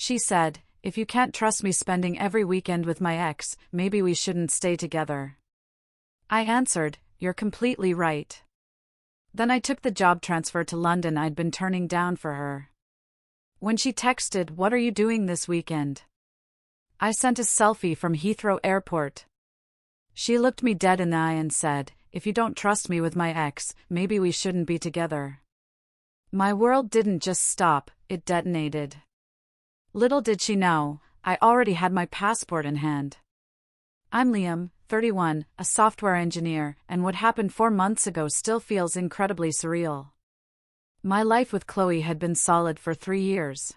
She said, "If you can't trust me spending every weekend with my ex, maybe we shouldn't stay together." I answered, "You're completely right." Then I took the job transfer to London I'd been turning down for her. When she texted, "What are you doing this weekend?" I sent a selfie from Heathrow Airport. She looked me dead in the eye and said, "If you don't trust me with my ex, maybe we shouldn't be together." My world didn't just stop, it detonated. Little did she know, I already had my passport in hand. I'm Liam, 31, a software engineer, and what happened 4 months ago still feels incredibly surreal. My life with Chloe had been solid for 3 years.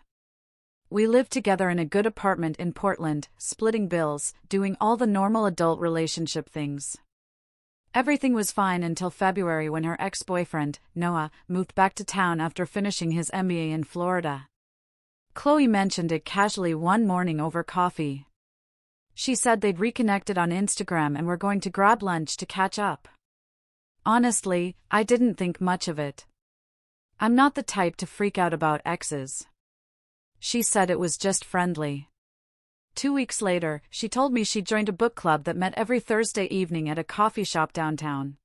We lived together in a good apartment in Portland, splitting bills, doing all the normal adult relationship things. Everything was fine until February when her ex-boyfriend, Noah, moved back to town after finishing his MBA in Florida. Chloe mentioned it casually one morning over coffee. She said they'd reconnected on Instagram and were going to grab lunch to catch up. Honestly, I didn't think much of it. I'm not the type to freak out about exes. She said it was just friendly. 2 weeks later, she told me she'd joined a book club that met every Thursday evening at a coffee shop downtown.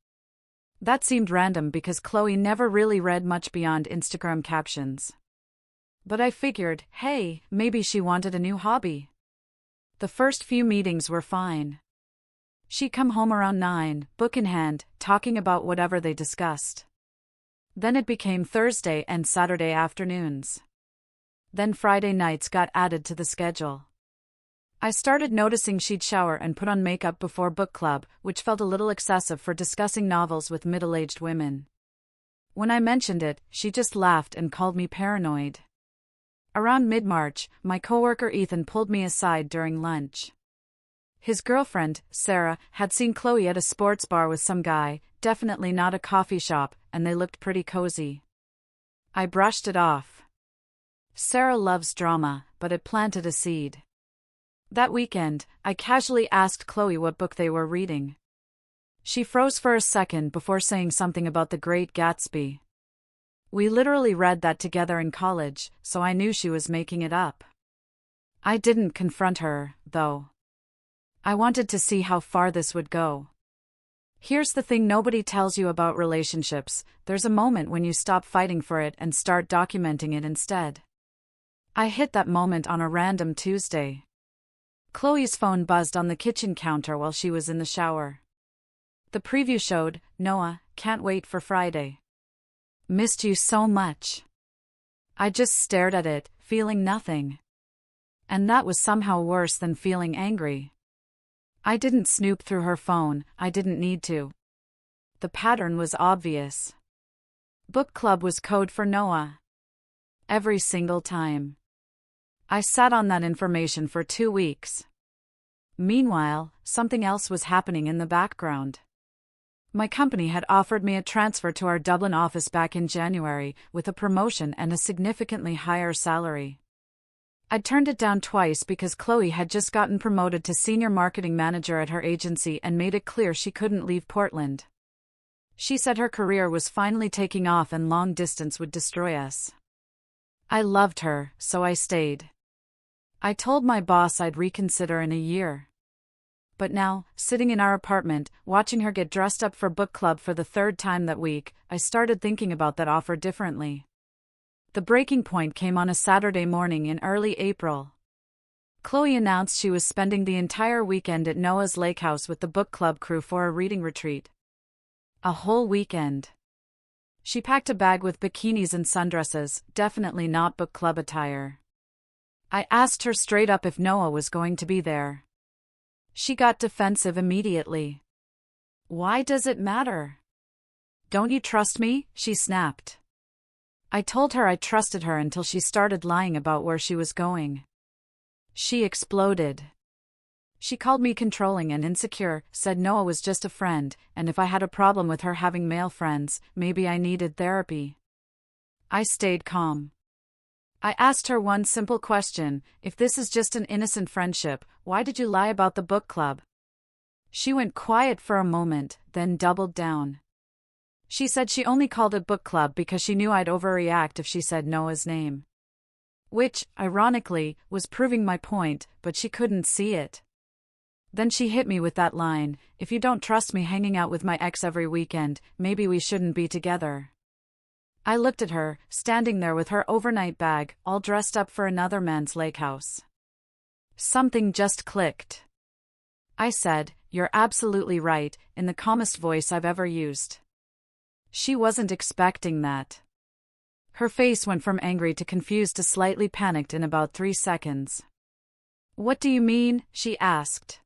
That seemed random because Chloe never really read much beyond Instagram captions. But I figured, hey, maybe she wanted a new hobby. The first few meetings were fine. She'd come home around 9, book in hand, talking about whatever they discussed. Then it became Thursday and Saturday afternoons. Then Friday nights got added to the schedule. I started noticing she'd shower and put on makeup before book club, which felt a little excessive for discussing novels with middle-aged women. When I mentioned it, she just laughed and called me paranoid. Around mid-March, my coworker Ethan pulled me aside during lunch. His girlfriend, Sarah, had seen Chloe at a sports bar with some guy, definitely not a coffee shop, and they looked pretty cozy. I brushed it off. Sarah loves drama, but it planted a seed. That weekend, I casually asked Chloe what book they were reading. She froze for a second before saying something about The Great Gatsby. We literally read that together in college, so I knew she was making it up. I didn't confront her, though. I wanted to see how far this would go. Here's the thing nobody tells you about relationships: there's a moment when you stop fighting for it and start documenting it instead. I hit that moment on a random Tuesday. Chloe's phone buzzed on the kitchen counter while she was in the shower. The preview showed, "Noah, can't wait for Friday. Missed you so much." I just stared at it, feeling nothing. And that was somehow worse than feeling angry. I didn't snoop through her phone, I didn't need to. The pattern was obvious. Book club was code for Noah. Every single time. I sat on that information for 2 weeks. Meanwhile, something else was happening in the background. My company had offered me a transfer to our Dublin office back in January, with a promotion and a significantly higher salary. I'd turned it down twice because Chloe had just gotten promoted to senior marketing manager at her agency and made it clear she couldn't leave Portland. She said her career was finally taking off and long distance would destroy us. I loved her, so I stayed. I told my boss I'd reconsider in a year. But now, sitting in our apartment, watching her get dressed up for book club for the 3rd time that week, I started thinking about that offer differently. The breaking point came on a Saturday morning in early April. Chloe announced she was spending the entire weekend at Noah's lake house with the book club crew for a reading retreat. A whole weekend. She packed a bag with bikinis and sundresses, definitely not book club attire. I asked her straight up if Noah was going to be there. She got defensive immediately. "Why does it matter? Don't you trust me?" she snapped. I told her I trusted her until she started lying about where she was going. She exploded. She called me controlling and insecure, said Noah was just a friend, and if I had a problem with her having male friends, maybe I needed therapy. I stayed calm. I asked her one simple question: if this is just an innocent friendship, why did you lie about the book club? She went quiet for a moment, then doubled down. She said she only called it book club because she knew I'd overreact if she said Noah's name. which, ironically, was proving my point, but she couldn't see it. Then she hit me with that line, "If you don't trust me hanging out with my ex every weekend, maybe we shouldn't be together." I looked at her, standing there with her overnight bag, all dressed up for another man's lake house. Something just clicked. I said, "You're absolutely right," in the calmest voice I've ever used. She wasn't expecting that. Her face went from angry to confused to slightly panicked in about 3 seconds. "What do you mean?" she asked.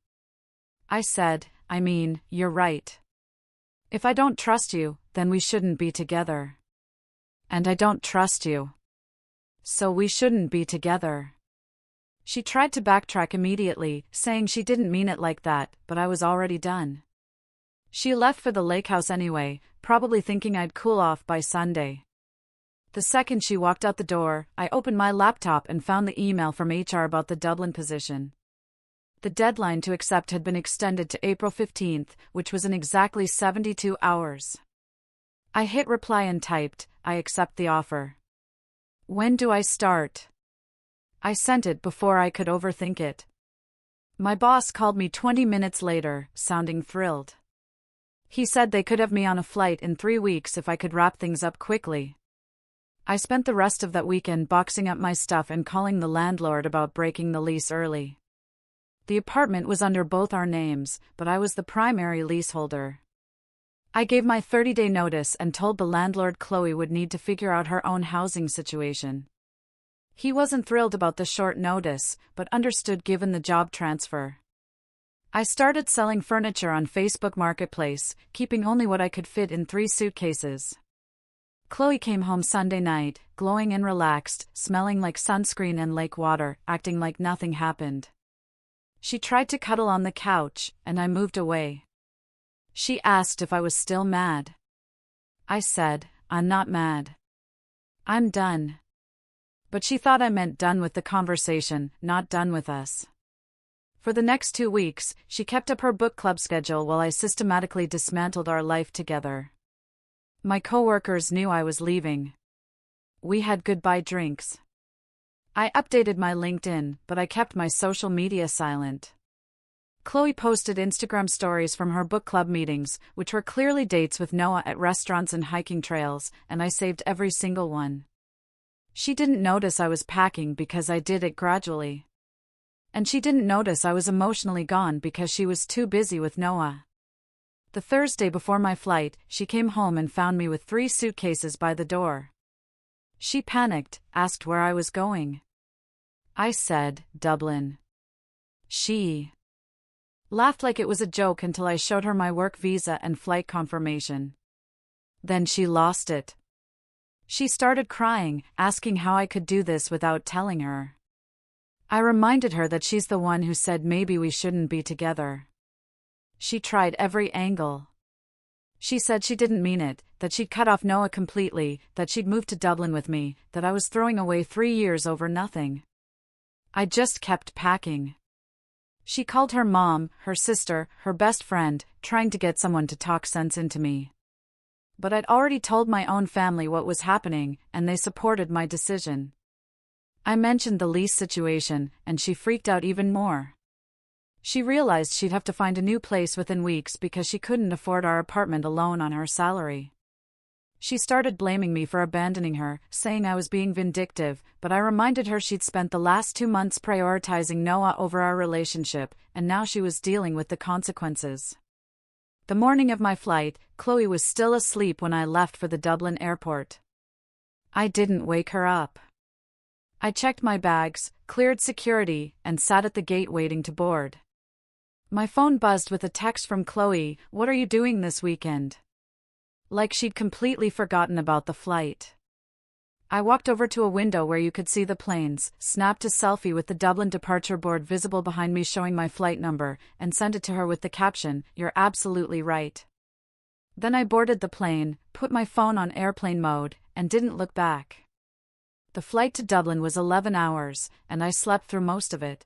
I said, "I mean, you're right. If I don't trust you, then we shouldn't be together. And I don't trust you. So we shouldn't be together." She tried to backtrack immediately, saying she didn't mean it like that, but I was already done. She left for the lake house anyway, probably thinking I'd cool off by Sunday. The second she walked out the door, I opened my laptop and found the email from HR about the Dublin position. The deadline to accept had been extended to April 15th, which was in exactly 72 hours. I hit reply and typed, "I accept the offer. When do I start?" I sent it before I could overthink it. My boss called me 20 minutes later, sounding thrilled. He said they could have me on a flight in 3 weeks if I could wrap things up quickly. I spent the rest of that weekend boxing up my stuff and calling the landlord about breaking the lease early. The apartment was under both our names, but I was the primary leaseholder. I gave my 30-day notice and told the landlord Chloe would need to figure out her own housing situation. He wasn't thrilled about the short notice, but understood given the job transfer. I started selling furniture on Facebook Marketplace, keeping only what I could fit in 3 suitcases. Chloe came home Sunday night, glowing and relaxed, smelling like sunscreen and lake water, acting like nothing happened. She tried to cuddle on the couch, and I moved away. She asked if I was still mad. I said, "I'm not mad. I'm done." But she thought I meant done with the conversation, not done with us. For the next 2 weeks, she kept up her book club schedule while I systematically dismantled our life together. My coworkers knew I was leaving. We had goodbye drinks. I updated my LinkedIn, but I kept my social media silent. Chloe posted Instagram stories from her book club meetings, which were clearly dates with Noah at restaurants and hiking trails, and I saved every single one. She didn't notice I was packing because I did it gradually. And she didn't notice I was emotionally gone because she was too busy with Noah. The Thursday before my flight, she came home and found me with 3 suitcases by the door. She panicked, asked where I was going. I said, "Dublin." She laughed like it was a joke until I showed her my work visa and flight confirmation. Then she lost it. She started crying, asking how I could do this without telling her. I reminded her that she's the one who said maybe we shouldn't be together. She tried every angle. She said she didn't mean it, that she'd cut off Noah completely, that she'd moved to Dublin with me, that I was throwing away 3 years over nothing. I just kept packing. She called her mom, her sister, her best friend, trying to get someone to talk sense into me. But I'd already told my own family what was happening, and they supported my decision. I mentioned the lease situation, and she freaked out even more. She realized she'd have to find a new place within weeks because she couldn't afford our apartment alone on her salary. She started blaming me for abandoning her, saying I was being vindictive, but I reminded her she'd spent the last 2 months prioritizing Noah over our relationship, and now she was dealing with the consequences. The morning of my flight, Chloe was still asleep when I left for the Dublin airport. I didn't wake her up. I checked my bags, cleared security, and sat at the gate waiting to board. My phone buzzed with a text from Chloe, "What are you doing this weekend?" Like she'd completely forgotten about the flight. I walked over to a window where you could see the planes, snapped a selfie with the Dublin departure board visible behind me showing my flight number, and sent it to her with the caption, "You're absolutely right." Then I boarded the plane, put my phone on airplane mode, and didn't look back. The flight to Dublin was 11 hours, and I slept through most of it.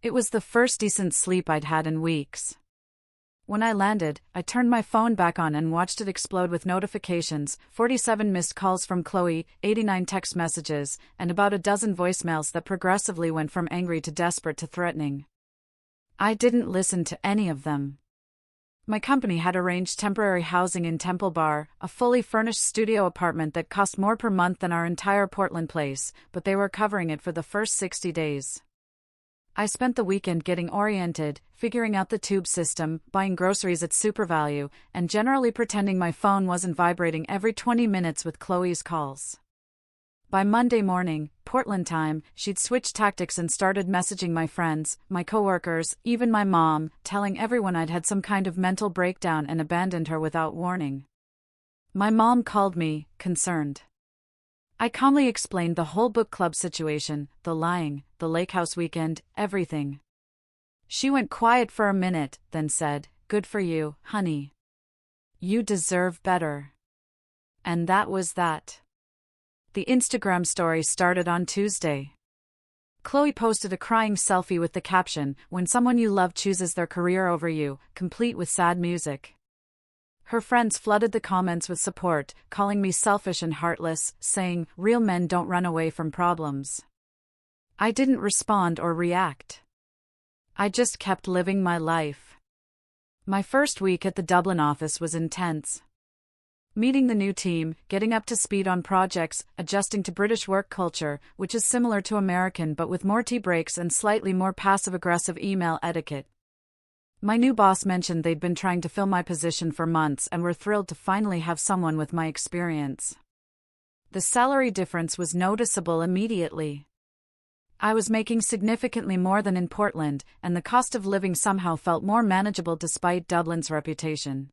It was the first decent sleep I'd had in weeks. When I landed, I turned my phone back on and watched it explode with notifications, 47 missed calls from Chloe, 89 text messages, and about a dozen voicemails that progressively went from angry to desperate to threatening. I didn't listen to any of them. My company had arranged temporary housing in Temple Bar, a fully furnished studio apartment that cost more per month than our entire Portland place, but they were covering it for the first 60 days. I spent the weekend getting oriented, figuring out the tube system, buying groceries at SuperValue, and generally pretending my phone wasn't vibrating every 20 minutes with Chloe's calls. By Monday morning, Portland time, she'd switched tactics and started messaging my friends, my coworkers, even my mom, telling everyone I'd had some kind of mental breakdown and abandoned her without warning. My mom called me, concerned. I calmly explained the whole book club situation, the lying, the lake house weekend, everything. She went quiet for a minute, then said, "Good for you, honey. You deserve better." And that was that. The Instagram story started on Tuesday. Chloe posted a crying selfie with the caption, "When someone you love chooses their career over you," complete with sad music. Her friends flooded the comments with support, calling me selfish and heartless, saying, "Real men don't run away from problems." I didn't respond or react. I just kept living my life. My first week at the Dublin office was intense. Meeting the new team, getting up to speed on projects, adjusting to British work culture, which is similar to American but with more tea breaks and slightly more passive-aggressive email etiquette. My new boss mentioned they'd been trying to fill my position for months and were thrilled to finally have someone with my experience. The salary difference was noticeable immediately. I was making significantly more than in Portland, and the cost of living somehow felt more manageable despite Dublin's reputation.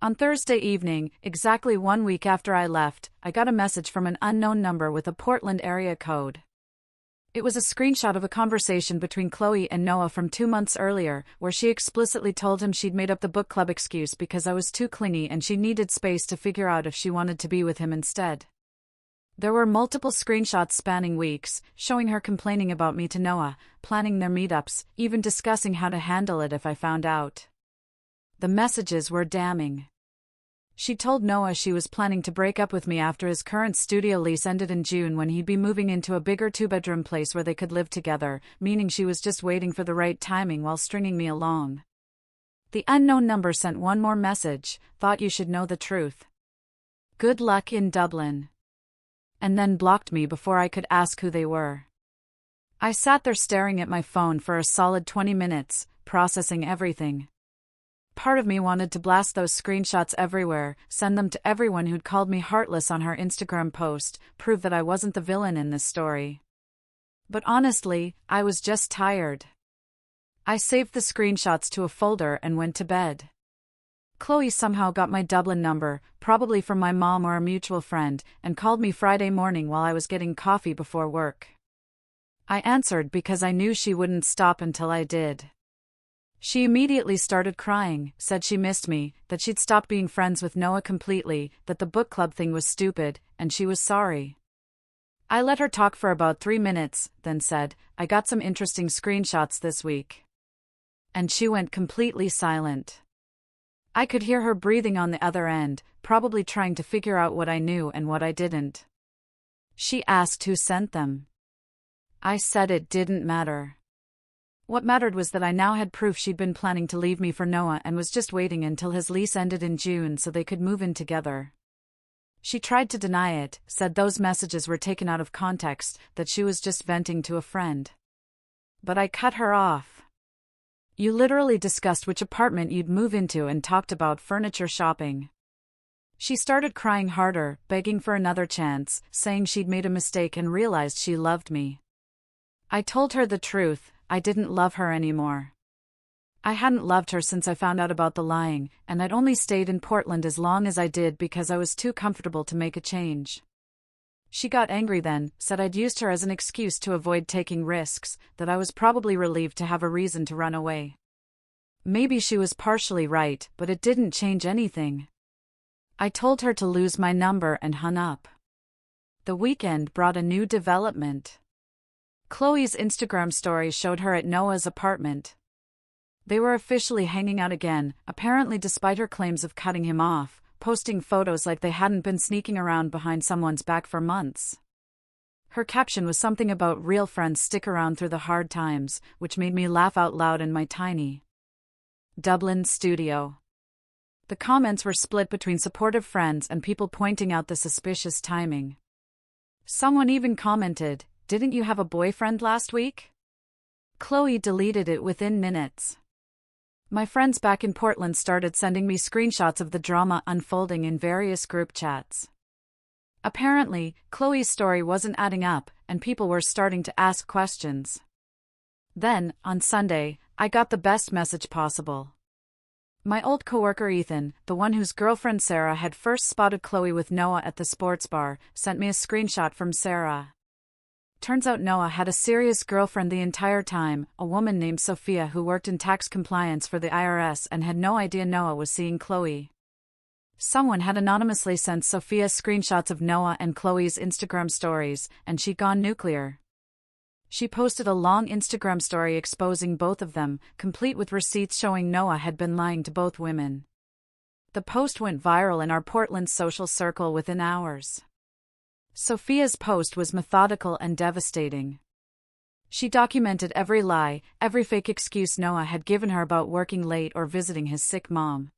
On Thursday evening, exactly 1 week after I left, I got a message from an unknown number with a Portland area code. It was a screenshot of a conversation between Chloe and Noah from 2 months earlier, where she explicitly told him she'd made up the book club excuse because I was too clingy and she needed space to figure out if she wanted to be with him instead. There were multiple screenshots spanning weeks, showing her complaining about me to Noah, planning their meetups, even discussing how to handle it if I found out. The messages were damning. She told Noah she was planning to break up with me after his current studio lease ended in June when he'd be moving into a bigger 2-bedroom place where they could live together, meaning she was just waiting for the right timing while stringing me along. The unknown number sent one more message, "Thought you should know the truth. Good luck in Dublin." And then blocked me before I could ask who they were. I sat there staring at my phone for a solid 20 minutes, processing everything. Part of me wanted to blast those screenshots everywhere, send them to everyone who'd called me heartless on her Instagram post, prove that I wasn't the villain in this story. But honestly, I was just tired. I saved the screenshots to a folder and went to bed. Chloe somehow got my Dublin number, probably from my mom or a mutual friend, and called me Friday morning while I was getting coffee before work. I answered because I knew she wouldn't stop until I did. She immediately started crying, said she missed me, that she'd stopped being friends with Noah completely, that the book club thing was stupid, and she was sorry. I let her talk for about 3 minutes, then said, "I got some interesting screenshots this week." And she went completely silent. I could hear her breathing on the other end, probably trying to figure out what I knew and what I didn't. She asked who sent them. I said it didn't matter. What mattered was that I now had proof she'd been planning to leave me for Noah and was just waiting until his lease ended in June so they could move in together. She tried to deny it, said those messages were taken out of context, that she was just venting to a friend. But I cut her off. "You literally discussed which apartment you'd move into and talked about furniture shopping." She started crying harder, begging for another chance, saying she'd made a mistake and realized she loved me. I told her the truth. I didn't love her anymore. I hadn't loved her since I found out about the lying, and I'd only stayed in Portland as long as I did because I was too comfortable to make a change. She got angry then, said I'd used her as an excuse to avoid taking risks, that I was probably relieved to have a reason to run away. Maybe she was partially right, but it didn't change anything. I told her to lose my number and hung up. The weekend brought a new development. Chloe's Instagram story showed her at Noah's apartment. They were officially hanging out again, apparently despite her claims of cutting him off, posting photos like they hadn't been sneaking around behind someone's back for months. Her caption was something about real friends stick around through the hard times, which made me laugh out loud in my tiny Dublin studio. The comments were split between supportive friends and people pointing out the suspicious timing. Someone even commented, "Didn't you have a boyfriend last week?" Chloe deleted it within minutes. My friends back in Portland started sending me screenshots of the drama unfolding in various group chats. Apparently, Chloe's story wasn't adding up, and people were starting to ask questions. Then, on Sunday, I got the best message possible. My old coworker Ethan, the one whose girlfriend Sarah had first spotted Chloe with Noah at the sports bar, sent me a screenshot from Sarah. Turns out Noah had a serious girlfriend the entire time, a woman named Sophia who worked in tax compliance for the IRS and had no idea Noah was seeing Chloe. Someone had anonymously sent Sophia screenshots of Noah and Chloe's Instagram stories, and she'd gone nuclear. She posted a long Instagram story exposing both of them, complete with receipts showing Noah had been lying to both women. The post went viral in our Portland social circle within hours. Sophia's post was methodical and devastating. She documented every lie, every fake excuse Noah had given her about working late or visiting his sick mom.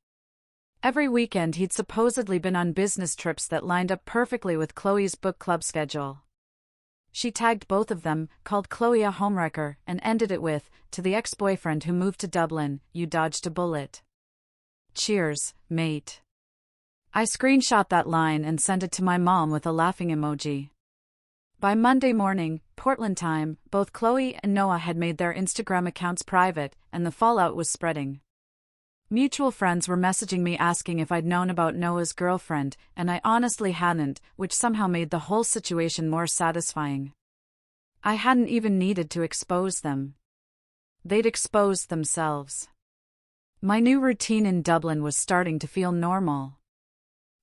Every weekend he'd supposedly been on business trips that lined up perfectly with Chloe's book club schedule. She tagged both of them, called Chloe a homewrecker, and ended it with, "To the ex-boyfriend who moved to Dublin, you dodged a bullet. Cheers, mate." I screenshot that line and sent it to my mom with a laughing emoji. By Monday morning, Portland time, both Chloe and Noah had made their Instagram accounts private, and the fallout was spreading. Mutual friends were messaging me asking if I'd known about Noah's girlfriend, and I honestly hadn't, which somehow made the whole situation more satisfying. I hadn't even needed to expose them. They'd exposed themselves. My new routine in Dublin was starting to feel normal.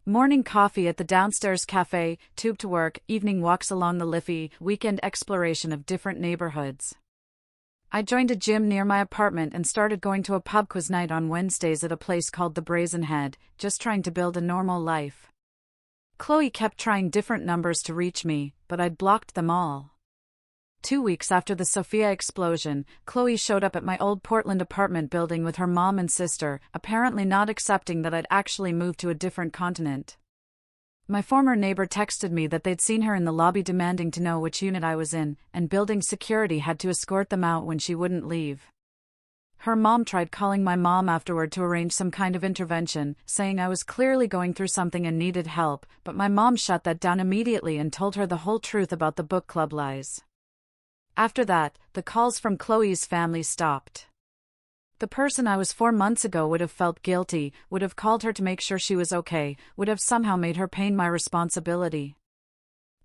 Morning coffee at the downstairs cafe, tube to work, evening walks along the Liffey, weekend exploration of different neighborhoods. I joined a gym near my apartment and started going to a pub quiz night on Wednesdays at a place called the Brazen Head, just trying to build a normal life. Chloe kept trying different numbers to reach me, but I'd blocked them all. 2 weeks after the Sophia explosion, Chloe showed up at my old Portland apartment building with her mom and sister, apparently not accepting that I'd actually moved to a different continent. My former neighbor texted me that they'd seen her in the lobby demanding to know which unit I was in, and building security had to escort them out when she wouldn't leave. Her mom tried calling my mom afterward to arrange some kind of intervention, saying I was clearly going through something and needed help, but my mom shut that down immediately and told her the whole truth about the book club lies. After that, the calls from Chloe's family stopped. The person I was 4 months ago would have felt guilty, would have called her to make sure she was okay, would have somehow made her pain my responsibility.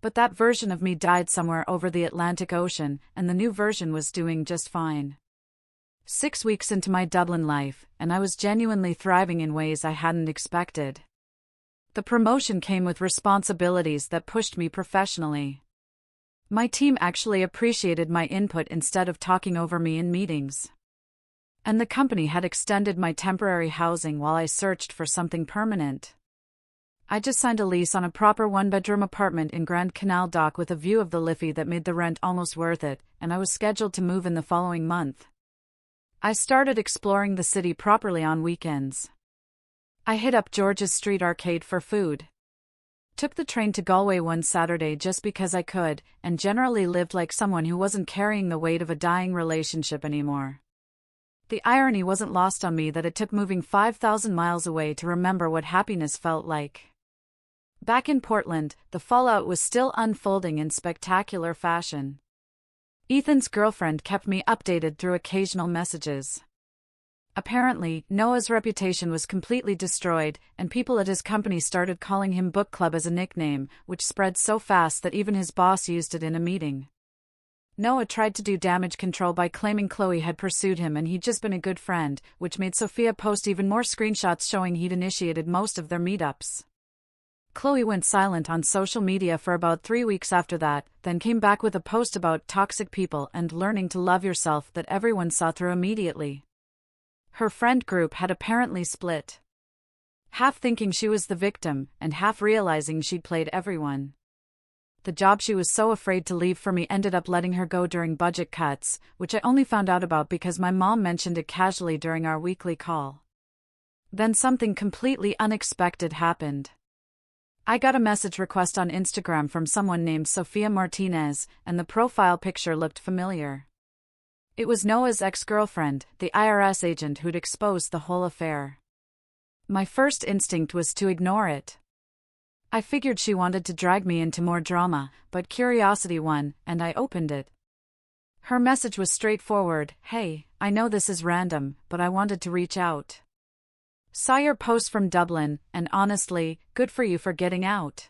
But that version of me died somewhere over the Atlantic Ocean, and the new version was doing just fine. 6 weeks into my Dublin life, and I was genuinely thriving in ways I hadn't expected. The promotion came with responsibilities that pushed me professionally. My team actually appreciated my input instead of talking over me in meetings. And the company had extended my temporary housing while I searched for something permanent. I just signed a lease on a proper one-bedroom apartment in Grand Canal Dock with a view of the Liffey that made the rent almost worth it, and I was scheduled to move in the following month. I started exploring the city properly on weekends. I hit up George's Street Arcade for food. Took the train to Galway one Saturday just because I could, and generally lived like someone who wasn't carrying the weight of a dying relationship anymore. The irony wasn't lost on me that it took moving 5,000 miles away to remember what happiness felt like. Back in Portland, the fallout was still unfolding in spectacular fashion. Ethan's girlfriend kept me updated through occasional messages. Apparently, Noah's reputation was completely destroyed, and people at his company started calling him Book Club as a nickname, which spread so fast that even his boss used it in a meeting. Noah tried to do damage control by claiming Chloe had pursued him and he'd just been a good friend, which made Sophia post even more screenshots showing he'd initiated most of their meetups. Chloe went silent on social media for about 3 weeks after that, then came back with a post about toxic people and learning to love yourself that everyone saw through immediately. Her friend group had apparently split. Half thinking she was the victim, and half realizing she'd played everyone. The job she was so afraid to leave for me ended up letting her go during budget cuts, which I only found out about because my mom mentioned it casually during our weekly call. Then something completely unexpected happened. I got a message request on Instagram from someone named Sofia Martinez, and the profile picture looked familiar. It was Noah's ex-girlfriend, the IRS agent who'd exposed the whole affair. My first instinct was to ignore it. I figured she wanted to drag me into more drama, but curiosity won, and I opened it. Her message was straightforward: "Hey, I know this is random, but I wanted to reach out. Saw your post from Dublin, and honestly, good for you for getting out.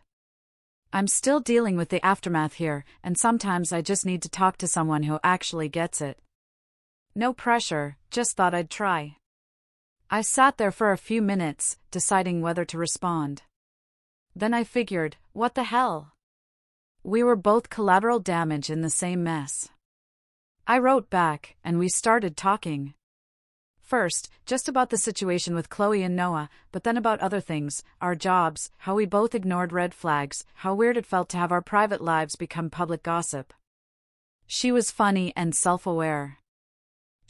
I'm still dealing with the aftermath here, and sometimes I just need to talk to someone who actually gets it. No pressure, just thought I'd try." I sat there for a few minutes, deciding whether to respond. Then I figured, what the hell? We were both collateral damage in the same mess. I wrote back, and we started talking. First, just about the situation with Chloe and Noah, but then about other things, our jobs, how we both ignored red flags, how weird it felt to have our private lives become public gossip. She was funny and self-aware.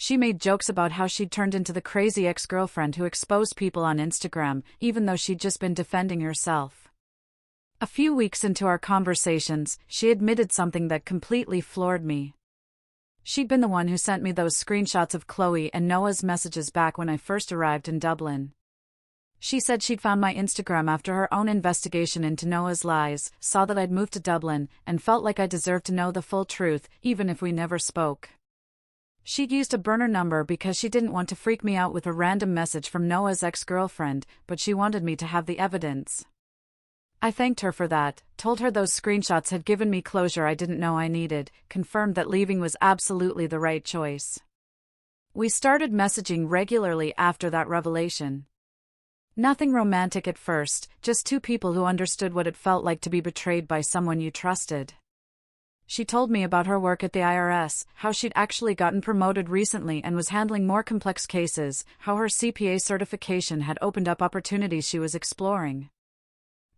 She made jokes about how she'd turned into the crazy ex-girlfriend who exposed people on Instagram, even though she'd just been defending herself. A few weeks into our conversations, she admitted something that completely floored me. She'd been the one who sent me those screenshots of Chloe and Noah's messages back when I first arrived in Dublin. She said she'd found my Instagram after her own investigation into Noah's lies, saw that I'd moved to Dublin, and felt like I deserved to know the full truth, even if we never spoke. She'd used a burner number because she didn't want to freak me out with a random message from Noah's ex-girlfriend, but she wanted me to have the evidence. I thanked her for that, told her those screenshots had given me closure I didn't know I needed, confirmed that leaving was absolutely the right choice. We started messaging regularly after that revelation. Nothing romantic at first, just two people who understood what it felt like to be betrayed by someone you trusted. She told me about her work at the IRS, how she'd actually gotten promoted recently and was handling more complex cases, how her CPA certification had opened up opportunities she was exploring.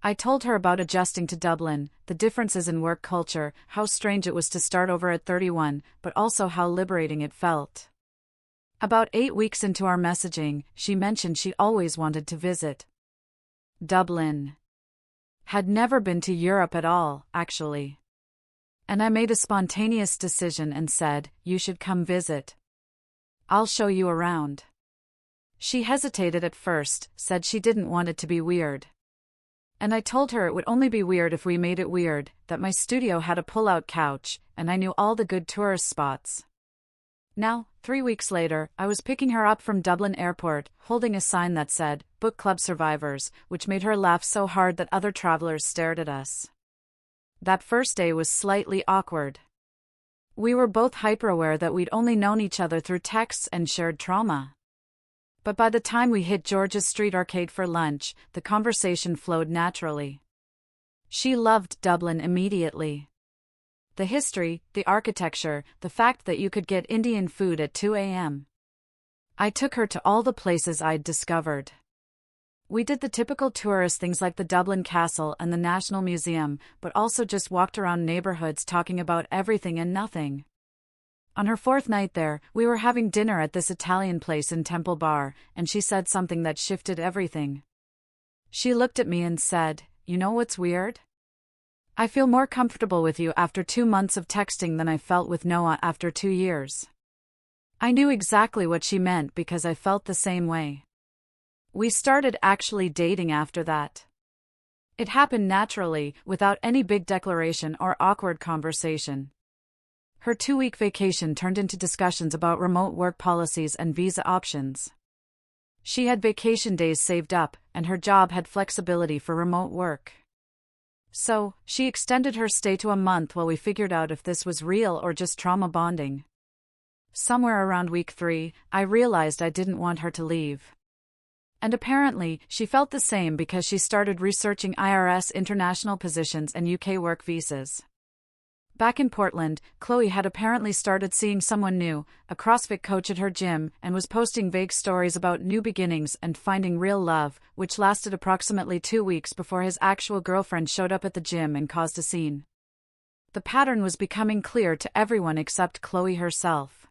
I told her about adjusting to Dublin, the differences in work culture, how strange it was to start over at 31, but also how liberating it felt. About 8 weeks into our messaging, she mentioned she always wanted to visit Dublin. Had never been to Europe at all, actually. And I made a spontaneous decision and said, "You should come visit. I'll show you around." She hesitated at first, said she didn't want it to be weird. And I told her it would only be weird if we made it weird, that my studio had a pull-out couch, and I knew all the good tourist spots. Now, 3 weeks later, I was picking her up from Dublin Airport, holding a sign that said, "Book Club Survivors," which made her laugh so hard that other travelers stared at us. That first day was slightly awkward. We were both hyper-aware that we'd only known each other through texts and shared trauma. But by the time we hit George's Street Arcade for lunch, the conversation flowed naturally. She loved Dublin immediately. The history, the architecture, the fact that you could get Indian food at 2 a.m. I took her to all the places I'd discovered. We did the typical tourist things like the Dublin Castle and the National Museum, but also just walked around neighborhoods talking about everything and nothing. On her 4th night there, we were having dinner at this Italian place in Temple Bar, and she said something that shifted everything. She looked at me and said, "You know what's weird? I feel more comfortable with you after 2 months of texting than I felt with Noah after 2 years." I knew exactly what she meant because I felt the same way. We started actually dating after that. It happened naturally, without any big declaration or awkward conversation. Her 2-week vacation turned into discussions about remote work policies and visa options. She had vacation days saved up, and her job had flexibility for remote work. So, she extended her stay to a month while we figured out if this was real or just trauma bonding. Somewhere around week 3, I realized I didn't want her to leave. And apparently, she felt the same because she started researching IRS international positions and UK work visas. Back in Portland, Chloe had apparently started seeing someone new, a CrossFit coach at her gym, and was posting vague stories about new beginnings and finding real love, which lasted approximately 2 weeks before his actual girlfriend showed up at the gym and caused a scene. The pattern was becoming clear to everyone except Chloe herself.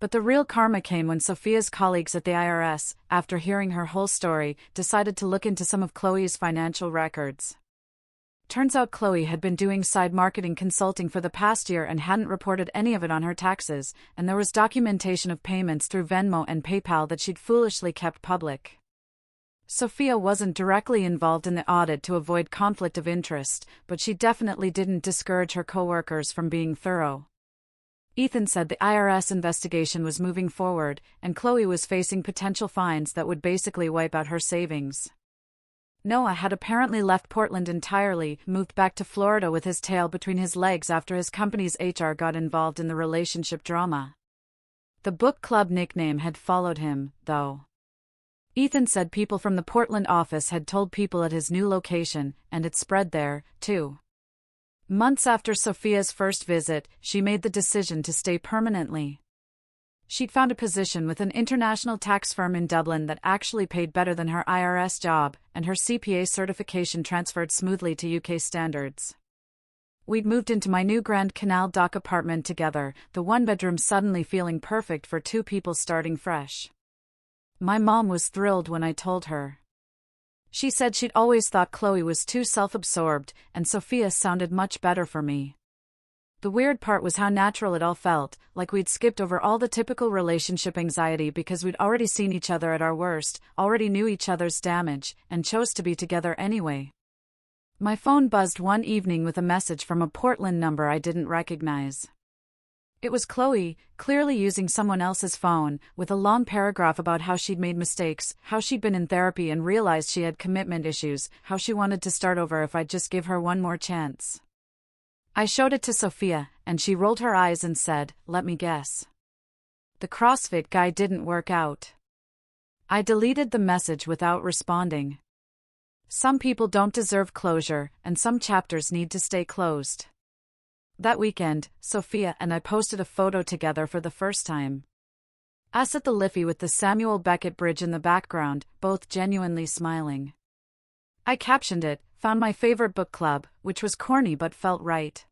But the real karma came when Sophia's colleagues at the IRS, after hearing her whole story, decided to look into some of Chloe's financial records. Turns out Chloe had been doing side marketing consulting for the past year and hadn't reported any of it on her taxes, and there was documentation of payments through Venmo and PayPal that she'd foolishly kept public. Sophia wasn't directly involved in the audit to avoid conflict of interest, but she definitely didn't discourage her coworkers from being thorough. Ethan said the IRS investigation was moving forward, and Chloe was facing potential fines that would basically wipe out her savings. Noah had apparently left Portland entirely, moved back to Florida with his tail between his legs after his company's HR got involved in the relationship drama. The book club nickname had followed him, though. Ethan said people from the Portland office had told people at his new location, and it spread there, too. Months after Sophia's first visit, she made the decision to stay permanently. She'd found a position with an international tax firm in Dublin that actually paid better than her IRS job, and her CPA certification transferred smoothly to UK standards. We'd moved into my new Grand Canal Dock apartment together, the one-bedroom suddenly feeling perfect for 2 people starting fresh. My mom was thrilled when I told her. She said she'd always thought Chloe was too self-absorbed, and Sophia sounded much better for me. The weird part was how natural it all felt, like we'd skipped over all the typical relationship anxiety because we'd already seen each other at our worst, already knew each other's damage, and chose to be together anyway. My phone buzzed one evening with a message from a Portland number I didn't recognize. It was Chloe, clearly using someone else's phone, with a long paragraph about how she'd made mistakes, how she'd been in therapy and realized she had commitment issues, how she wanted to start over if I'd just give her one more chance. I showed it to Sophia, and she rolled her eyes and said, "Let me guess. The CrossFit guy didn't work out." I deleted the message without responding. Some people don't deserve closure, and some chapters need to stay closed. That weekend, Sophia and I posted a photo together for the first time. Us at the Liffey with the Samuel Beckett Bridge in the background, both genuinely smiling. I captioned it, "Found my favorite book club," which was corny but felt right.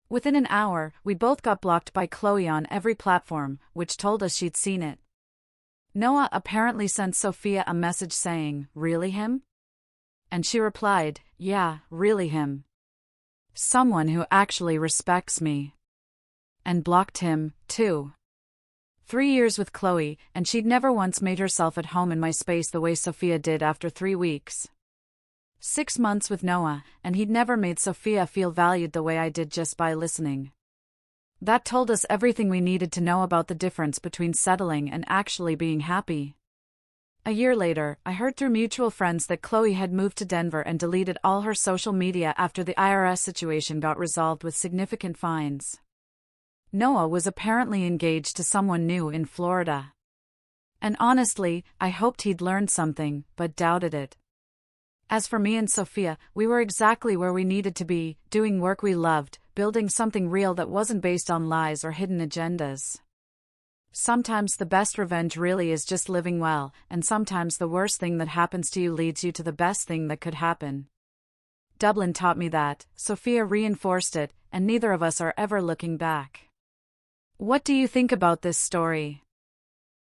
Within an hour, we both got blocked by Chloe on every platform, which told us she'd seen it. Noah apparently sent Sophia a message saying, "Really him?" And she replied, "Yeah, really him. Someone who actually respects me." And blocked him, too. 3 years with Chloe, and she'd never once made herself at home in my space the way Sophia did after 3 weeks. 6 months with Noah, and he'd never made Sophia feel valued the way I did just by listening. That told us everything we needed to know about the difference between settling and actually being happy. A year later, I heard through mutual friends that Chloe had moved to Denver and deleted all her social media after the IRS situation got resolved with significant fines. Noah was apparently engaged to someone new in Florida. And honestly, I hoped he'd learned something, but doubted it. As for me and Sophia, we were exactly where we needed to be, doing work we loved, building something real that wasn't based on lies or hidden agendas. Sometimes the best revenge really is just living well, and sometimes the worst thing that happens to you leads you to the best thing that could happen. Dublin taught me that, Sophia reinforced it, and neither of us are ever looking back. What do you think about this story?